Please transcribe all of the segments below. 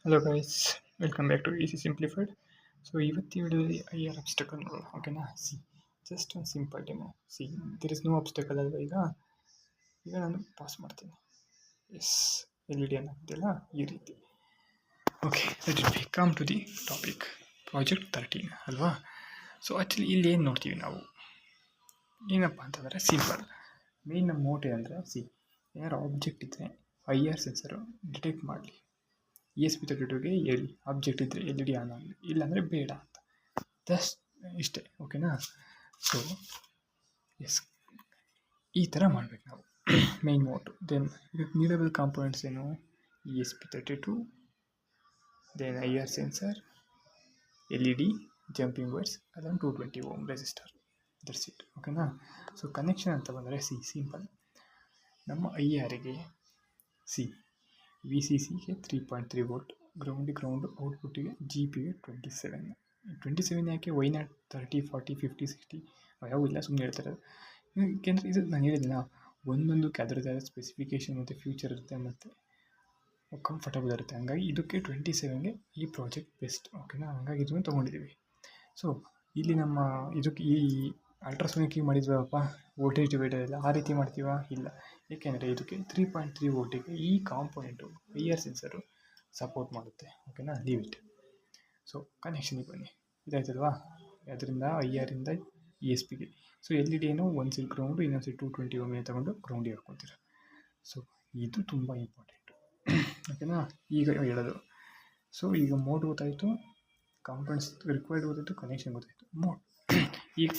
Hello guys, welcome back to easy simplified. So ಇವತ್ತು ವಿಡಿಯೋದಲ್ಲಿ IR obstacle ನೋಡೋಣ. ಓಕೆನಾ? ಜಸ್ಟ್ ಒಂದು simple demo. There is no obstacle ಅಲ್ವಾ. ಈಗ ನಾನು ಪಾಸ್ ಮಾಡ್ತೀನಿ. ಎಸ್, LED ಏನಾಗ್ತಿಲ್ಲ ಈ ರೀತಿ. Okay, let it be. Come to the topic. Project 13 ಅಲ್ವಾ. ಸೊ ಆ್ಯಕ್ಚುಲಿ ಇಲ್ಲಿ ಏನು ನೋಡ್ತೀವಿ ನಾವು, ಏನಪ್ಪ ಅಂತಂದರೆ ಸಿಂಪಲ್. ಮೇನ್ ನಮ್ಮ ಮೋಟಿವ್ ಅಂದರೆ ಏನಾರು ಆಬ್ಜೆಕ್ಟ್ ಇದ್ದರೆ IR ಸೆನ್ಸರು ಡಿಟೆಕ್ಟ್ ಮಾಡಲಿ. ESP32ಗೆ ಹೇಳಿ ಆಬ್ಜೆಕ್ಟ್ ಇದ್ದರೆ LED ಆನ್ ಆಗಲಿ, ಇಲ್ಲಾಂದರೆ ಬೇಡ ಅಂತ. ಜಸ್ಟ್ ಇಷ್ಟೇ. ಓಕೆನಾ? ಸೊ ಎಸ್, ಈ ಥರ ಮಾಡಬೇಕು ನಾವು. ಮೇನ್ ಮೋಟು. ದೆನ್ ಇದಕ್ಕೆ ನೀಡಬಲ್ ಕಾಂಪೋನೆಂಟ್ಸ್ ಏನು? ESP32, then IR sensor, LED, jumping wires, ಅದನ್ನು 220 Ohm ರೆಸಿಸ್ಟರ್. That's it. ಓಕೆನಾ? ಸೊ ಕನೆಕ್ಷನ್ ಅಂತ ಬಂದರೆ ಸಿಂಪಲ್. ನಮ್ಮ IRಗೆ VCCಗೆ 3.3 ವೋಲ್ಟ್, ಗ್ರೌಂಡ್ ಔಟ್ಪುಟ್ಟಿಗೆ GPಗೆ 27 ಯಾಕೆ? ವೈ ನಾಟ್ 30, 40, 50, 60 ಯಾವ ಇಲ್ಲ, ಸುಮ್ಮನೆ ಹೇಳ್ತಾರೆ. ಏಕೆಂದರೆ ಇದು ನಾನು ಹೇಳಿದಿನ, ಒಂದೊಂದಕ್ಕೆ ಅದರದ್ದು ಸ್ಪೆಸಿಫಿಕೇಷನ್ ಮತ್ತು ಫ್ಯೂಚರ್ ಇರುತ್ತೆ ಮತ್ತು ಕಂಫರ್ಟಬಲ್ ಇರುತ್ತೆ. ಹಂಗಾಗಿ ಇದಕ್ಕೆ 27ಗೆ ಈ ಪ್ರಾಜೆಕ್ಟ್ ಬೆಸ್ಟ್. ಓಕೆನಾ? ಹಂಗಾಗಿ ಇದನ್ನು ತೊಗೊಂಡಿದ್ದೀವಿ. ಸೊ ಇಲ್ಲಿ ನಮ್ಮ ಇದಕ್ಕೆ ಈ ಅಲ್ಟ್ರಾಸೋನಿಕ್ ಮಾಡಿದ್ವಪ್ಪ, ವೋಲ್ಟೇಜ್ ಡಿವೈಡರ್ ಎಲ್ಲ ಆ ರೀತಿ ಮಾಡ್ತೀವ? ಇಲ್ಲ. ಏಕೆಂದರೆ ಇದಕ್ಕೆ 3.3 ವೋಲ್ಟಿಗೆ ಈ ಕಾಂಪೋನೆಂಟು IR ಸೆನ್ಸರು ಸಪೋರ್ಟ್ ಮಾಡುತ್ತೆ. ಓಕೆನಾ? Leave it. ಸೊ ಕನೆಕ್ಷನಿಗೆ ಬನ್ನಿ. ಇದಾಯ್ತಲ್ವಾ? ಅದರಿಂದ IRಯಿಂದ ESPಗೆ. ಸೊ LED ಏನೋ ಒಂದು ಸೈಡ್ ಗ್ರೌಂಡು, ಇನ್ನೊಂದು ಸೈಡ್ 220 Ohm ತಗೊಂಡು ಗ್ರೌಂಡಿಗೆ ಹಾಕ್ಕೊತೀರ. ಸೊ ಇದು ತುಂಬ ಇಂಪಾರ್ಟೆಂಟು. ಓಕೆನಾ? ಈಗ ಹೇಳೋದು. ಸೊ ಈಗ ಮೋಡ್ ಗೊತ್ತಾಯಿತು, ಕಾಂಪೊನೆಂಟ್ಸ್ ರಿಕ್ವೈರ್ಡ್ ಗೊತ್ತಾಯಿತು, ಕನೆಕ್ಷನ್ ಗೊತ್ತಾಯಿತು. ಮೋಡ್ ಈಗ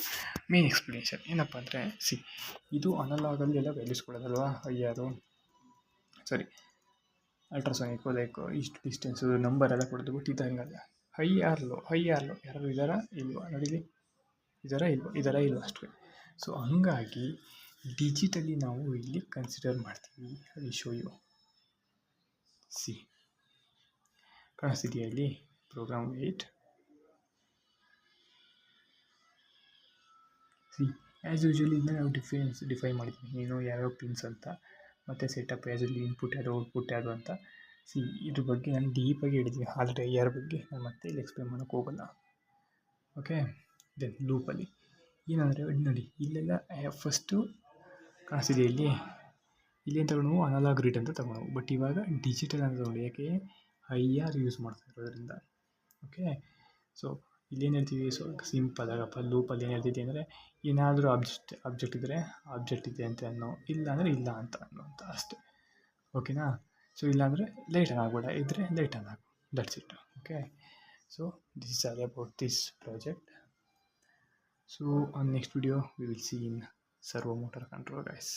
ಮೇನ್ ಎಕ್ಸ್ಪ್ಲನೇಷನ್ ಏನಪ್ಪ ಅಂದರೆ, ಇದು ಅನಲಾಗಲ್ಲಿ ಎಲ್ಲ ವ್ಯಾಲ್ಯೂಸ್ ಕೊಡೋದಲ್ವಾ IR, ಸಾರಿ ಅಲ್ಟ್ರಾಸೋನಿಕ್. ಲೈಕ್ ಇಷ್ಟು ಡಿಸ್ಟೆನ್ಸು ನಂಬರ್ ಎಲ್ಲ ಕೊಡೋದು. ಬಟ್ ಇದು ಹಂಗಲ್ಲ. IR ಲೋ ಯಾರು ಇದ್ದಾರಾ ಇಲ್ವಾ ನೋಡಿಲಿ, ಇದ್ದಾರಾ ಇಲ್ವಾ ಅಷ್ಟೇ. ಸೊ ಹಂಗಾಗಿ ಡಿಜಿಟಲಿ ನಾವು ಇಲ್ಲಿ ಕನ್ಸಿಡರ್ ಮಾಡ್ತೀವಿ. ಅಲ್ಲಿ ಶೋ ಯು ಕಾಣಿಸ್ತಿದೆಯಾ ಇಲ್ಲಿ ಪ್ರೋಗ್ರಾಮ್ 8. ಆ್ಯಸ್ ಯೂಶ್ವಲಿ ಇದನ್ನ ನಾವು ಡಿಫೈನ್ ಮಾಡಿದ್ದೀವಿ. ನೀನು ಯಾವ್ಯಾವ ಪಿನ್ಸ್ ಅಂತ, ಮತ್ತು ಸೆಟಪ್ ಆ್ಯಸಲ್ಲಿ ಇನ್ಪುಟ್ ಯಾವುದು, ಔಟ್ಪುಟ್ ಯಾವುದು ಅಂತ. ಇದ್ರ ಬಗ್ಗೆ ನಾನು ಡೀಪಾಗಿ ಹೇಳಿದ್ದೀನಿ ಆಲ್ರೆಡಿ IR ಬಗ್ಗೆ. ನಾನು ಮತ್ತೆ ಇಲ್ಲಿ ಎಕ್ಸ್ಪ್ಲೇನ್ ಮಾಡೋಕ್ಕೆ ಹೋಗಲ್ಲ. ಓಕೆ? ದೆನ್ ಲೂಪಲ್ಲಿ ಏನಂದರೆ ನೋಡಿ, ಇಲ್ಲೆಲ್ಲ ಫಸ್ಟು ಕಾಣಿಸ್ತಿದೆ ಇಲ್ಲೇನು ತಗೊಂಡು ಅನಲಾಗ್ ರೀಡ್ ಅಂತ ತಗೊಂಡು. ಬಟ್ ಇವಾಗ ಡಿಜಿಟಲ್ ಅಂತ ತಗೊಂಡು. ಯಾಕೆ? IR ಯೂಸ್ ಮಾಡ್ತಾ ಇರೋದ್ರಿಂದ. ಓಕೆ? ಸೊ ಇಲ್ಲೇನು ಹೇಳ್ತೀವಿ? ಸೊ ಸಿಂಪಲ್ ಆಗಪ್ಪ, ಲೂಪಲ್ಲಿ ಏನು ಹೇಳ್ತಿದ್ದೆ ಅಂದರೆ, ಏನಾದರೂ ಆಬ್ಜೆಕ್ಟ್ ಇದ್ದರೆ ಆಬ್ಜೆಕ್ಟ್ ಇದೆ ಅಂತ ಅನ್ನೋ, ಇಲ್ಲ ಅಂದರೆ ಇಲ್ಲ ಅಂತ ಅನ್ನೋ ಅಷ್ಟೇ. ಓಕೆನಾ? ಸೊ ಇಲ್ಲಾಂದರೆ ಲೈಟ್ ಆನ್ ಆಗಬೇಡ, ಇದ್ದರೆ ಲೈಟ್ ಆನ್ ಆಗು. That's it. Okay? So this is all about this project. So on next video we will see in servo motor control guys.